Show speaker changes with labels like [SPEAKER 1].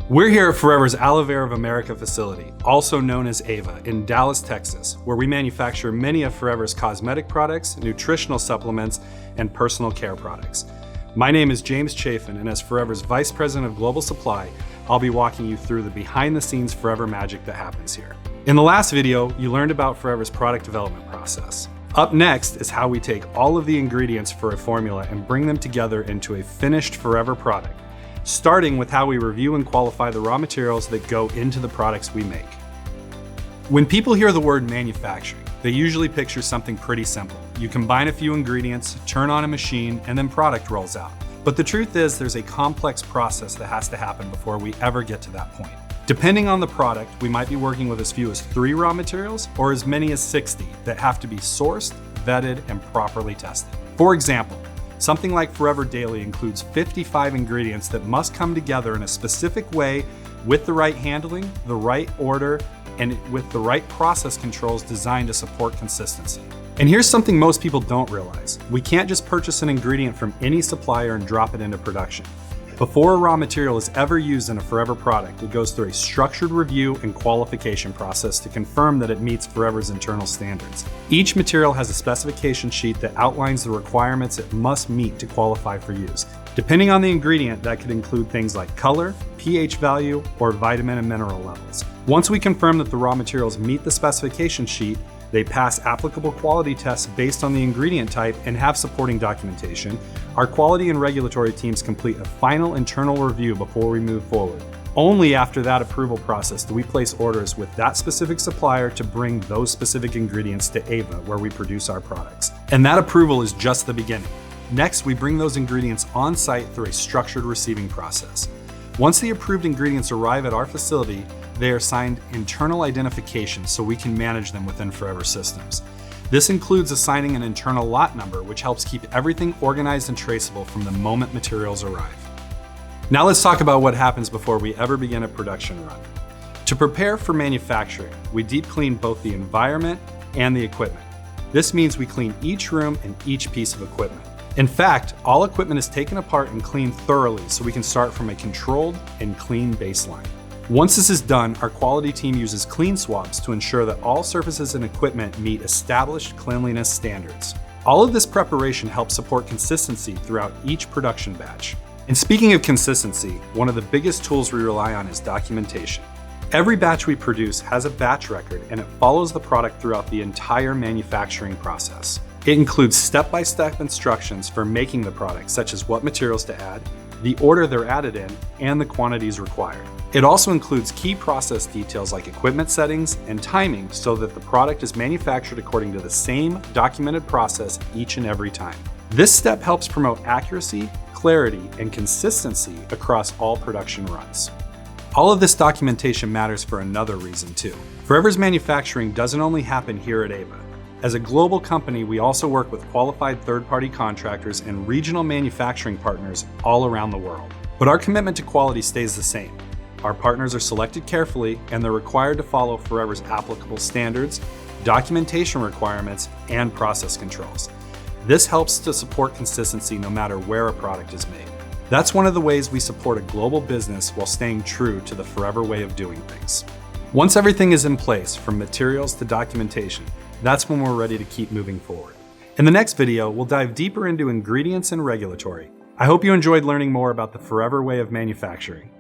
[SPEAKER 1] We're here at Forever's Aloe Vera of America facility, also known as Ava, in Dallas, Texas, where we manufacture many of Forever's cosmetic products, nutritional supplements, and personal care products. My name is James Chafin, and as Forever's Vice President of Global Supply, I'll be walking you through the behind-the-scenes Forever magic that happens here. In the last video, you learned about Forever's product development process. Up next is how we take all of the ingredients for a formula and bring them together into a finished Forever product, starting with how we review and qualify the raw materials that go into the products we make. When people hear the word manufacturing, they usually picture something pretty simple. You combine a few ingredients, turn on a machine, and then product rolls out. But the truth is there's a complex process that has to happen before we ever get to that point. Depending on the product, we might be working with as few as 3 raw materials or as many as 60 that have to be sourced, vetted, and properly tested. For example, something like Forever Daily includes 55 ingredients that must come together in a specific way with the right handling, the right order, and with the right process controls designed to support consistency. And here's something most people don't realize. We can't just purchase an ingredient from any supplier and drop it into production. Before a raw material is ever used in a Forever product, it goes through a structured review and qualification process to confirm that it meets Forever's internal standards. Each material has a specification sheet that outlines the requirements it must meet to qualify for use. Depending on the ingredient, that could include things like color, pH value, or vitamin and mineral levels. Once we confirm that the raw materials meet the specification sheet, they pass applicable quality tests based on the ingredient type and have supporting documentation. Our quality and regulatory teams complete a final internal review before we move forward. Only after that approval process do we place orders with that specific supplier to bring those specific ingredients to Ava, where we produce our products. And that approval is just the beginning. Next, we bring those ingredients on site through a structured receiving process. Once the approved ingredients arrive at our facility, they are assigned internal identification so we can manage them within Forever systems. This includes assigning an internal lot number, which helps keep everything organized and traceable from the moment materials arrive. Now let's talk about what happens before we ever begin a production run. To prepare for manufacturing, we deep clean both the environment and the equipment. This means we clean each room and each piece of equipment. In fact, all equipment is taken apart and cleaned thoroughly so we can start from a controlled and clean baseline. Once this is done, our quality team uses clean swabs to ensure that all surfaces and equipment meet established cleanliness standards. All of this preparation helps support consistency throughout each production batch. And speaking of consistency, one of the biggest tools we rely on is documentation. Every batch we produce has a batch record and it follows the product throughout the entire manufacturing process. It includes step-by-step instructions for making the product, such as what materials to add, the order they're added in, and the quantities required. It also includes key process details like equipment settings and timing so that the product is manufactured according to the same documented process each and every time. This step helps promote accuracy, clarity, and consistency across all production runs. All of this documentation matters for another reason too. Forever's manufacturing doesn't only happen here at Ava. As a global company, we also work with qualified third-party contractors and regional manufacturing partners all around the world. But our commitment to quality stays the same. Our partners are selected carefully and they're required to follow Forever's applicable standards, documentation requirements, and process controls. This helps to support consistency no matter where a product is made. That's one of the ways we support a global business while staying true to the Forever way of doing things. Once everything is in place, from materials to documentation, that's when we're ready to keep moving forward. In the next video, we'll dive deeper into ingredients and regulatory. I hope you enjoyed learning more about the Forever way of manufacturing.